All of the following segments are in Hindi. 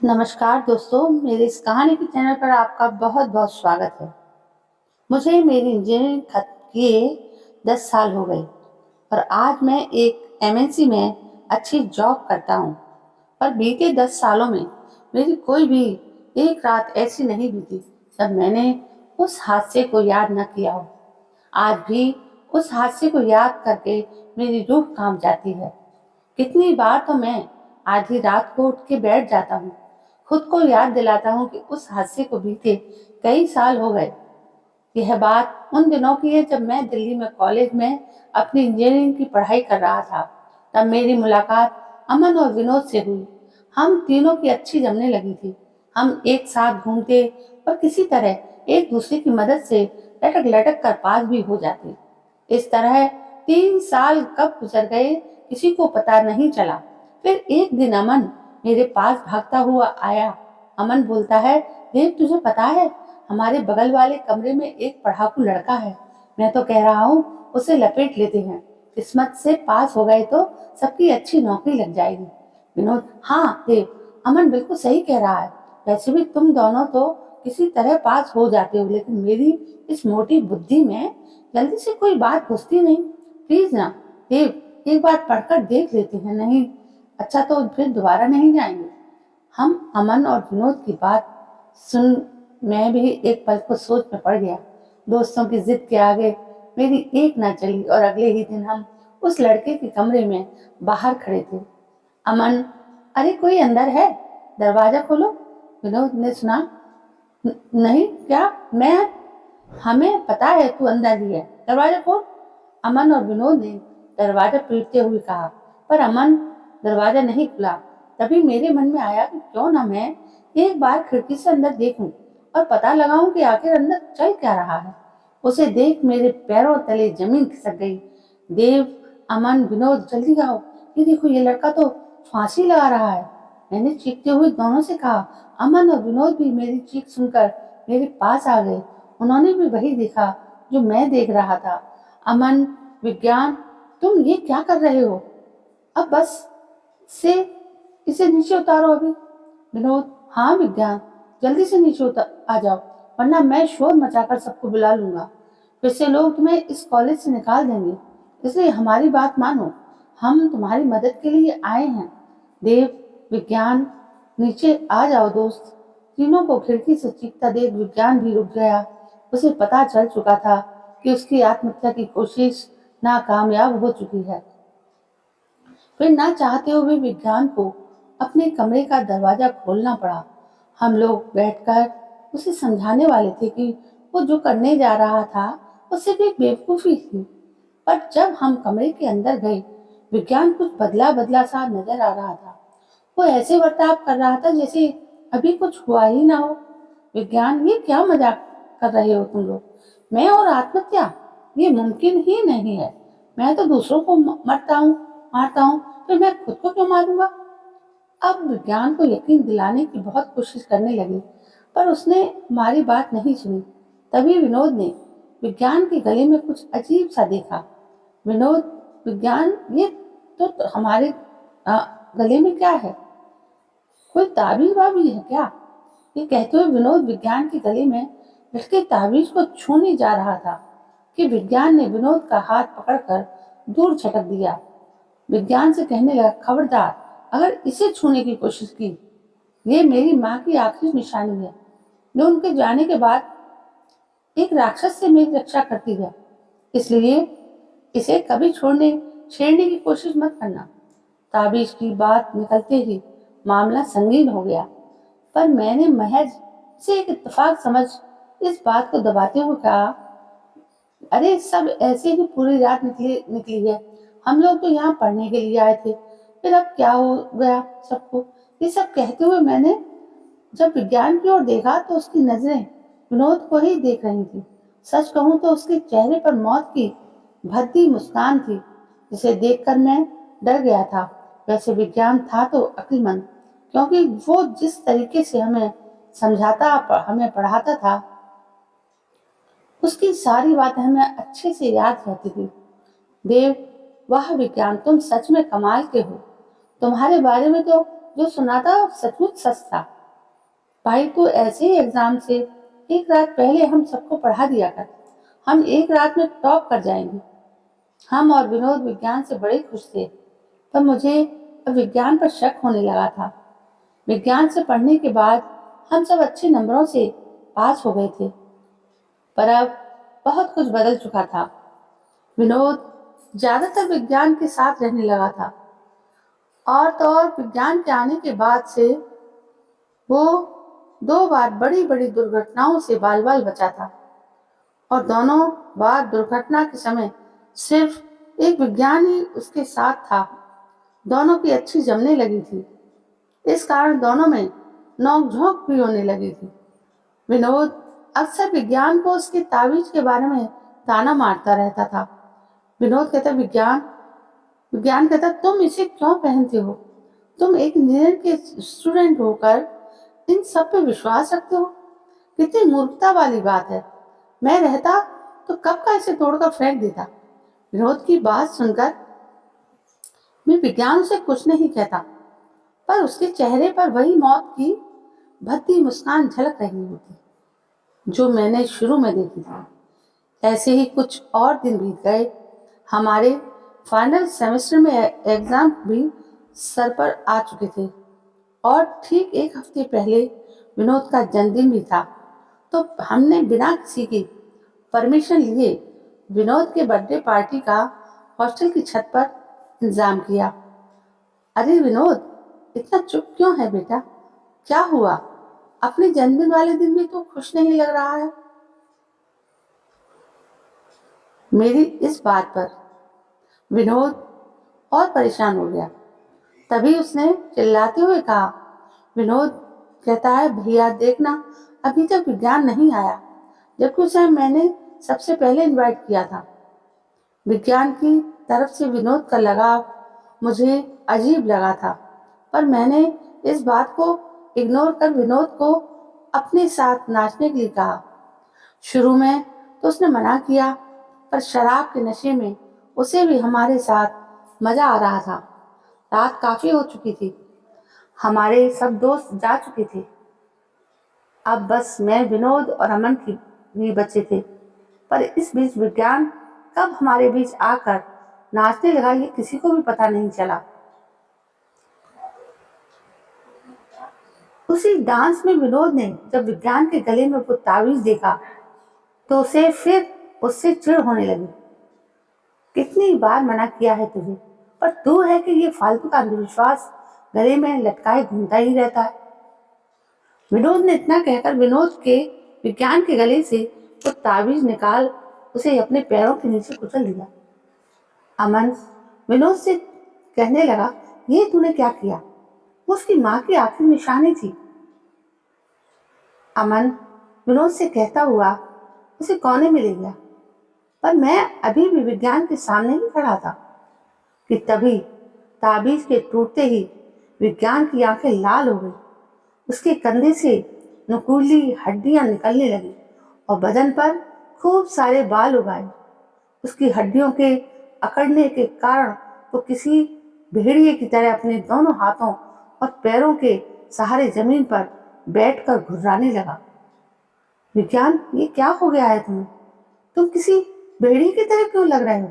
नमस्कार दोस्तों, मेरे इस कहानी के चैनल पर आपका बहुत बहुत स्वागत है। मुझे मेरी इंजीनियरिंग खत्म किए 10 साल हो गए और आज मैं एक एमएनसी में अच्छी जॉब करता हूँ। पर बीते 10 सालों में मेरी कोई भी एक रात ऐसी नहीं बीती जब मैंने उस हादसे को याद न किया हो। आज भी उस हादसे को याद करके मेरी रूह कांप जाती है। कितनी बार तो मैं आधी रात को उठ के बैठ जाता हूँ, खुद को याद दिलाता हूँ कि उस हादसे को बीते कई साल हो गए। यह बात उन दिनों की है जब मैं दिल्ली में कॉलेज में अपनी इंजीनियरिंग की पढ़ाई कर रहा था। तब मेरी मुलाकात अमन और विनोद से हुई। हम तीनों की अच्छी जमने लगी थी। हम एक साथ घूमते और किसी तरह एक दूसरे की मदद से लटक लटक कर पास भी हो जाते। इस तरह 3 साल कब गुजर गए किसी को पता नहीं चला। फिर एक दिन अमन मेरे पास भागता हुआ आया। अमन बोलता है, देव तुझे पता है हमारे बगल वाले कमरे में एक पढ़ाकू लड़का है। मैं तो कह रहा हूँ उसे लपेट लेते हैं, किस्मत से पास हो गए तो सबकी अच्छी नौकरी लग जाएगी। विनोद, हाँ देव, अमन बिल्कुल सही कह रहा है। वैसे भी तुम दोनों तो किसी तरह पास हो जाते हो, लेकिन मेरी इस मोटी बुद्धि में जल्दी से कोई बात घुसती नहीं। प्लीज ना देव, एक बार पढ़कर देख लेते हैं, नहीं अच्छा तो फिर दोबारा नहीं जाएंगे। हम अमन और विनोद की बात सुन मैं भी एक पल को सोच में पड़ गया। दोस्तों की जिद के आगे मेरी एक ना चली और अगले ही दिन हम उस लड़के के कमरे में बाहर खड़े थे। अमन, अरे कोई अंदर है, दरवाजा खोलो। विनोद ने सुना, नहीं क्या मैं, हमें पता है तू अंदर ही है, दरवाजा खोल। अमन और विनोद ने दरवाजा पीटते हुए कहा, पर अमन दरवाजा नहीं खुला। तभी मेरे मन में आया कि क्यों ना मैं एक बार खिड़की से अंदर देखूं और पता लगाऊं कि आखिर अंदर चल क्या रहा है। उसे देख मेरे पैरों तले जमीन खिसक गई। देव, अमन, विनोद जल्दी आओ, ये देखो ये लड़का तो फांसी लगा रहा है। मैंने चीखते हुए दोनों से कहा। अमन और विनोद भी मेरी चीख सुनकर मेरे पास आ गए। उन्होंने भी वही देखा जो मैं देख रहा था। अमन, विज्ञान, तुम ये क्या कर रहे हो? अब बस से इसे नीचे उतारो अभी। विनोद, हाँ विज्ञान, जल्दी से नीचे उतर आ जाओ, वरना मैं शोर मचाकर सबको बुला लूंगा। फिर से लोग तुम्हें इस कॉलेज से निकाल देंगे, इसलिए हमारी बात मानो, हम तुम्हारी मदद के लिए आए हैं। देव, विज्ञान, नीचे आ जाओ दोस्त। तीनों को खिड़की से चीखता देख विज्ञान भी रुक गया। उसे पता चल चुका था कि उसकी आत्महत्या की कोशिश नाकामयाब हो चुकी है। फिर ना चाहते हुए विज्ञान को अपने कमरे का दरवाजा खोलना पड़ा। हम लोग बैठकर उसे समझाने वाले थे कि वो जो करने जा रहा था वो सिर्फ एक बेवकूफी थी। पर जब हम कमरे के अंदर गए, विज्ञान कुछ बदला बदला सा नजर आ रहा था। वो ऐसे बर्ताव कर रहा था जैसे अभी कुछ हुआ ही ना हो। विज्ञान, ये क्या मजाक कर रहे हो तुम लोग? मैं और आत्महत्या, ये मुमकिन ही नहीं है। मैं तो दूसरों को मरता हूँ, मारता हूँ, फिर मैं खुद को क्यों मारूंगा? अब विज्ञान को यकीन दिलाने की बहुत कोशिश करने लगी, पर उसने हमारी बात नहीं सुनी। तभी विनोद ने विज्ञान के गले में कुछ अजीब सा देखा। विनोद, विज्ञान, ये तो हमारे गले में क्या है? कोई ताबीज वाबीज है क्या? ये कहते हुए विनोद विज्ञान के गले में लटके ताबीज को छूने जा रहा था कि विज्ञान ने विनोद का हाथ पकड़कर दूर झटक दिया। विज्ञान से कहने लगा, खबरदार अगर इसे छूने की कोशिश की, ये मेरी माँ की आखिरी निशानी है जो उनके जाने के बाद एक राक्षस से मेरी रक्षा करती है, इसलिए इसे कभी छेड़ने की कोशिश मत करना। ताबीज की बात निकलते ही मामला संगीन हो गया, पर मैंने महज इसे एक इत्तेफाक समझ इस बात को दबाते हुए कहा, अरे सब ऐसे ही पूरी रात निकली है, हम लोग तो यहाँ पढ़ने के लिए आए थे, फिर अब क्या हो गया सबको? ये सब कहते हुए मैंने जब विज्ञान की ओर देखा तो उसकी नजरें विनोद को ही देख रही थी। सच कहूं तो उसके चेहरे पर मौत की भद्दी मुस्कान थी, जिसे देखकर मैं डर गया था। वैसे विज्ञान था तो अक्लमंद, क्योंकि वो जिस तरीके से हमें पढ़ाता था, उसकी सारी बातें हमें अच्छे से याद रहती थी। देव, वाह विज्ञान, तुम सच में कमाल के हो। तुम्हारे बारे में तो जो सुना था सचमुच सच था। भाई तो ऐसे ही एग्जाम से एक रात पहले हम सबको पढ़ा दिया कर, हम एक रात में टॉप कर जाएंगे। हम और विनोद विज्ञान से बड़े खुश थे, पर मुझे अब विज्ञान पर शक होने लगा था। विज्ञान से पढ़ने के बाद हम सब अच्छे नंबरों से पास हो गए थे, पर अब बहुत कुछ बदल चुका था। विनोद ज्यादातर विज्ञान के साथ रहने लगा था, और तो और विज्ञान के आने के बाद से वो 2 बार बड़ी बड़ी दुर्घटनाओं से बाल बाल बचा था, और दोनों बार दुर्घटना के समय सिर्फ एक विज्ञान ही उसके साथ था। दोनों की अच्छी जमने लगी थी, इस कारण दोनों में नोक-झोंक भी होने लगी थी। विनोद अक्सर विज्ञान को उसके तावीज के बारे में ताना मारता रहता था। विनोद कहता, विज्ञान कहता, तुम इसे क्यों पहनते हो? तुम एक इंजीनियर के स्टूडेंट होकर इन सब पे विश्वास रखते हो? कितनी मूर्खता वाली बात है। मैं रहता तो कब का इसे तोड़कर फेंक देता। विनोद की बात सुनकर मैं विज्ञान से कुछ नहीं कहता, पर उसके चेहरे पर वही मौत की भद्दी मुस्कान झलक रही होती जो मैंने शुरू में देखी थी। ऐसे ही कुछ और दिन बीत गए। हमारे फाइनल सेमेस्टर में एग्जाम भी सर पर आ चुके थे, और ठीक एक हफ्ते पहले विनोद का जन्मदिन भी था। तो हमने बिना किसी की परमिशन लिए विनोद के बर्थडे पार्टी का हॉस्टल की छत पर इंतजाम किया। अरे विनोद, इतना चुप क्यों है बेटा? क्या हुआ? अपने जन्मदिन वाले दिन भी तो खुश नहीं लग रहा है। मेरी इस बात पर विनोद और परेशान हो गया। तभी उसने चिल्लाते हुए कहा, विनोद कहता है, भैया देखना, अभी तक विज्ञान नहीं आया, जबकि उसे मैंने सबसे पहले इनवाइट किया था। विज्ञान की तरफ से विनोद का लगाव मुझे अजीब लगा था, पर मैंने इस बात को इग्नोर कर विनोद को अपने साथ नाचने के लिए कहा। शुरू में तो उसने मना किया, पर शराब के नशे में उसे भी हमारे साथ मजा आ रहा था। रात काफी हो चुकी थी, हमारे सब दोस्त जा चुके थे। अब बस मैं, विनोद और अमन की भी बचे थे। पर इस बीच विज्ञान कब हमारे बीच आकर नाचने लगा, ये किसी को भी पता नहीं चला। उसी डांस में विनोद ने जब विज्ञान के गले में वो तावीज देखा तो उसे फिर उससे चिढ़ होने लगी। कितनी बार मना किया है तुझे, पर तू है कि ये फालतू का अंधविश्वास गले में लटकाए घूमता ही रहता है। विनोद ने इतना कहकर विनोद के विज्ञान के गले से वो तावीज निकाल उसे अपने पैरों के नीचे कुचल दिया। अमन विनोद से कहने लगा, ये तूने क्या किया? वो उसकी माँ की आखिरी निशानी थी। अमन विनोद से कहता हुआ उसे कोने में ले गया, पर मैं अभी भी विज्ञान के सामने ही खड़ा था कि तभी ताबीज के टूटते ही विज्ञान की आंखें लाल हो गई। उसके कंधे से नुकीली हड्डियां निकलने लगी और बदन पर खूब सारे बाल उगाए। उसकी हड्डियों के अकड़ने के कारण वो किसी भेड़िए की तरह अपने दोनों हाथों और पैरों के सहारे जमीन पर बैठकर घुर्राने लगा। विज्ञान, ये क्या हो गया है तुम्हें? तुम किसी भेड़िए की तरह क्यों लग रहे हो?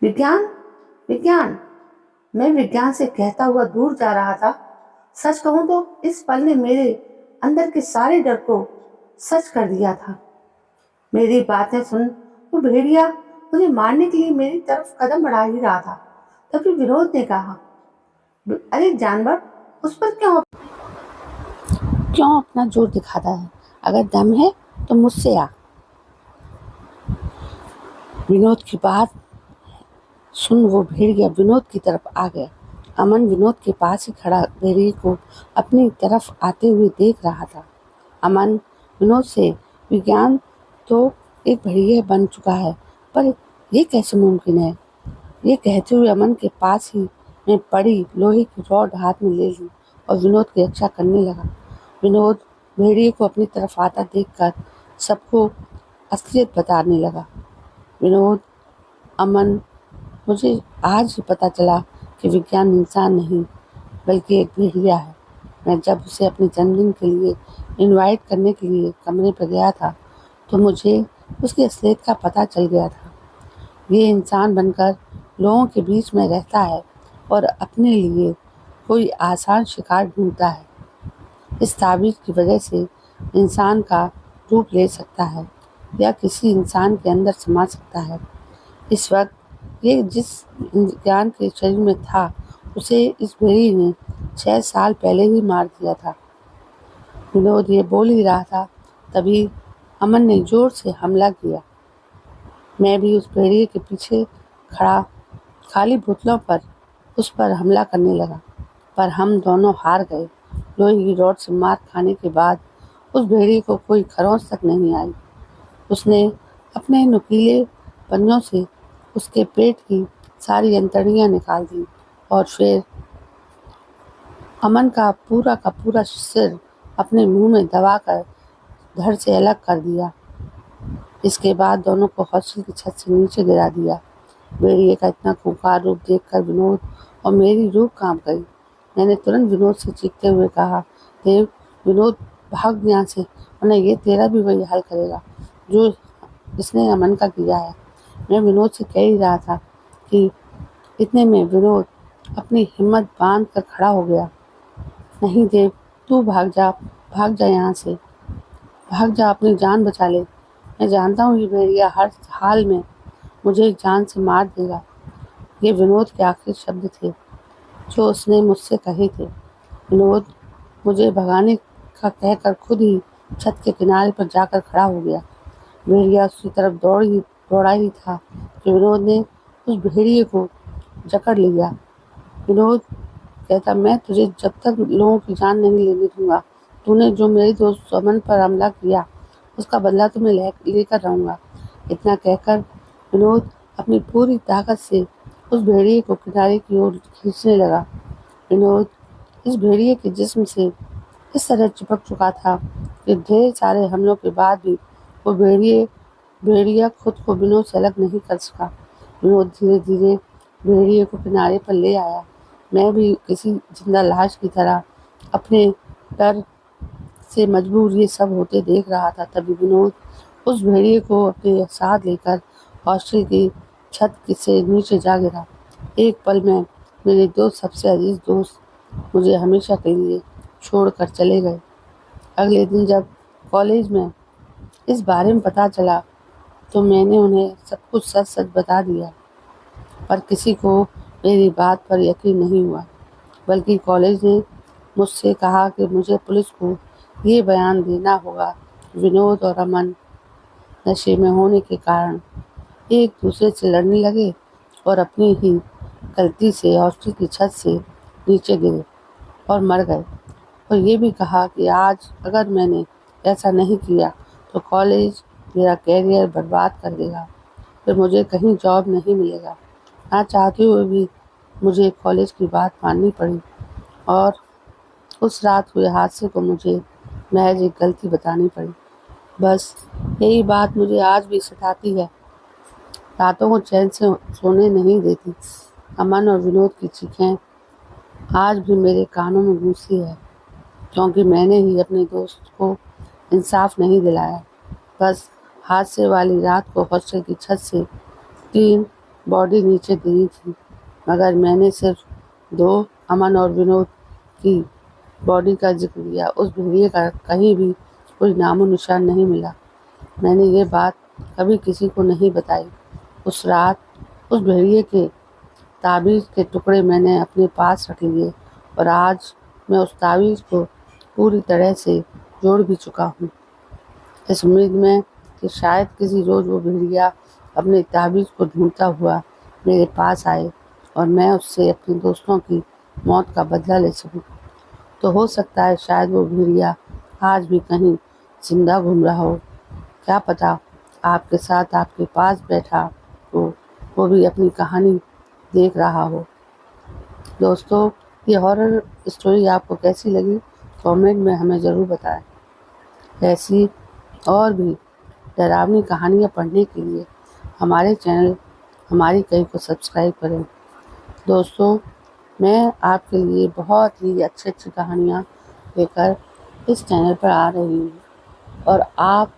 विज्ञान, विज्ञान, मैं विज्ञान से कहता हुआ दूर जा रहा था। सच कहूं तो इस पल ने मेरे अंदर के सारे डर को सच कर दिया था। मेरी बातें सुन वो भेड़िया मुझे मारने के लिए मेरी तरफ कदम बढ़ा ही रहा था। तभी विनोद ने कहा, अरे जानवर, उस पर क्यों अपना जोर दिखाता है? अगर दम है तो मुझसे आ। विनोद की बात सुन वो भेड़िया विनोद की तरफ आ गया। अमन विनोद के पास ही खड़ा भेड़िए को अपनी तरफ आते हुए देख रहा था। अमन विनोद से, विज्ञान तो एक भेड़िया बन चुका है, पर ये कैसे मुमकिन है? ये कहते हुए अमन के पास ही में पड़ी लोहे की रॉड हाथ में ले ली और विनोद की रक्षा करने लगा। विनोद भेड़िए को अपनी तरफ आता देखकर सबको असलियत बताने लगा। विनोद, अमन, मुझे आज ही पता चला कि विज्ञान इंसान नहीं बल्कि एक भेड़िया है। मैं जब उसे अपने जन्मदिन के लिए इनवाइट करने के लिए कमरे पर गया था तो मुझे उसकी असलियत का पता चल गया था। ये इंसान बनकर लोगों के बीच में रहता है और अपने लिए कोई आसान शिकार ढूंढता है। इस ताबीज़ की वजह से इंसान का रूप ले सकता है या किसी इंसान के अंदर समा सकता है। इस वक्त ये जिस इंसान के शरीर में था उसे इस भेड़ी ने 6 साल पहले ही मार दिया था। विनोद ये बोल ही रहा था, तभी अमन ने जोर से हमला किया। मैं भी उस भेड़िए के पीछे खड़ा खाली बोतलों पर उस पर हमला करने लगा, पर हम दोनों हार गए। लोहे की रॉड से मार खाने के बाद उस भेड़िए को कोई खरोंच तक नहीं आई। उसने अपने नुकीले पंजों से उसके पेट की सारी अंतड़ियां निकाल दी और फिर अमन का पूरा सिर अपने मुंह में दबाकर धड़ से अलग कर दिया। इसके बाद दोनों को हॉस्टल की छत से नीचे गिरा दिया। भेड़िए का इतना खूंखार रूप देखकर विनोद और मेरी रूह कांप गई। मैंने तुरंत विनोद से चीखते हुए कहा, देव, विनोद, भाग यहाँ से, वरना ये तेरा भी वही हाल करेगा जो इसने अमन का किया है। मैं विनोद से कह ही रहा था कि इतने में विनोद अपनी हिम्मत बांध कर खड़ा हो गया। नहीं देव, तू भाग जा यहाँ से, भाग जा, अपनी जान बचा ले। मैं जानता हूँ ये भेड़िया हर हाल में मुझे जान से मार देगा। ये विनोद के आखिरी शब्द थे जो उसने मुझसे कहे थे। विनोद मुझे भगाने का कहकर खुद ही छत के किनारे पर जाकर खड़ा हो गया। भेड़िया उसकी तरफ दौड़ा ही था कि विनोद ने उस भेड़िए को जकड़ लिया। विनोद कहता, मैं तुझे जब तक लोगों की जान नहीं लेने दूंगा। तूने जो मेरे दोस्त अमन पर हमला किया उसका बदला तो मैं लेकर रहूंगा। इतना कहकर विनोद अपनी पूरी ताकत से उस भेड़िए को किनारे की ओर खींचने लगा। विनोद इस भेड़िए के जिस्म से इस तरह चिपक चुका था कि ढेर सारे हमलों के बाद भी वो भेड़िया खुद को विनोद से अलग नहीं कर सका। विनोद धीरे धीरे भेड़िए को किनारे पर ले आया। मैं भी किसी जिंदा लाश की तरह अपने डर से मजबूर ये सब होते देख रहा था। तभी विनोद उस भेड़िए को अपने साथ लेकर हॉस्टल की छत से नीचे जा गिरा। एक पल में मेरे दो सबसे अजीज दोस्त मुझे हमेशा के लिए छोड़कर चले गए। अगले दिन जब कॉलेज में इस बारे में पता चला तो मैंने उन्हें सब कुछ सच सच बता दिया, पर किसी को मेरी बात पर यकीन नहीं हुआ। बल्कि कॉलेज ने मुझसे कहा कि मुझे पुलिस को ये बयान देना होगा। विनोद और अमन नशे में होने के कारण एक दूसरे से लड़ने लगे और अपनी ही गलती से हॉस्टल की छत से नीचे गिरे और मर गए। और ये भी कहा कि आज अगर मैंने ऐसा नहीं किया तो कॉलेज मेरा कैरियर बर्बाद कर देगा, फिर मुझे कहीं जॉब नहीं मिलेगा। ना चाहते हुए भी मुझे कॉलेज की बात माननी पड़ी और उस रात हुए हादसे को मुझे महज एक गलती बतानी पड़ी। बस यही बात मुझे आज भी सताती है, रातों को चैन से सोने नहीं देती। अमन और विनोद की चीखें आज भी मेरे कानों में गूंजती है, क्योंकि मैंने ही अपने दोस्त को इंसाफ नहीं दिलाया। बस हादसे वाली रात को हॉस्टल की छत से 3 बॉडी नीचे गिरी थी, मगर मैंने सिर्फ 2 अमन और विनोद की बॉडी का जिक्र किया। उस भेड़िए का कहीं भी कोई नामो निशान नहीं मिला। मैंने ये बात कभी किसी को नहीं बताई। उस रात उस भेड़िए के ताबीज़ के टुकड़े मैंने अपने पास रख लिए और आज मैं उस ताबीज़ को पूरी तरह से जोड़ भी चुका हूँ, इस उम्मीद में कि शायद किसी रोज़ वो भेड़िया अपने ताबीज़ को ढूंढता हुआ मेरे पास आए और मैं उससे अपने दोस्तों की मौत का बदला ले सकूं। तो हो सकता है शायद वो भेड़िया आज भी कहीं जिंदा घूम रहा हो। क्या पता आपके साथ आपके पास बैठा हो, वो भी अपनी कहानी देख रहा हो। दोस्तों, ये हॉरर स्टोरी आपको कैसी लगी कमेंट में हमें ज़रूर बताएं। ऐसी और भी डरावनी कहानियाँ पढ़ने के लिए हमारे चैनल हमारी कही को सब्सक्राइब करें। दोस्तों, मैं आपके लिए बहुत ही अच्छी कहानियाँ लेकर इस चैनल पर आ रही हूँ और आप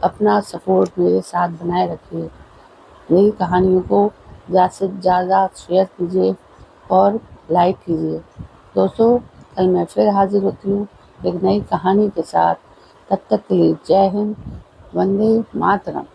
अपना सपोर्ट मेरे साथ बनाए रखिए। मेरी कहानियों को ज़्यादा से ज़्यादा शेयर कीजिए और लाइक कीजिए। दोस्तों, कल मैं फिर हाजिर होती हूँ एक नई कहानी के साथ। तब तक के लिए जय हिंद, वंदे मातरम।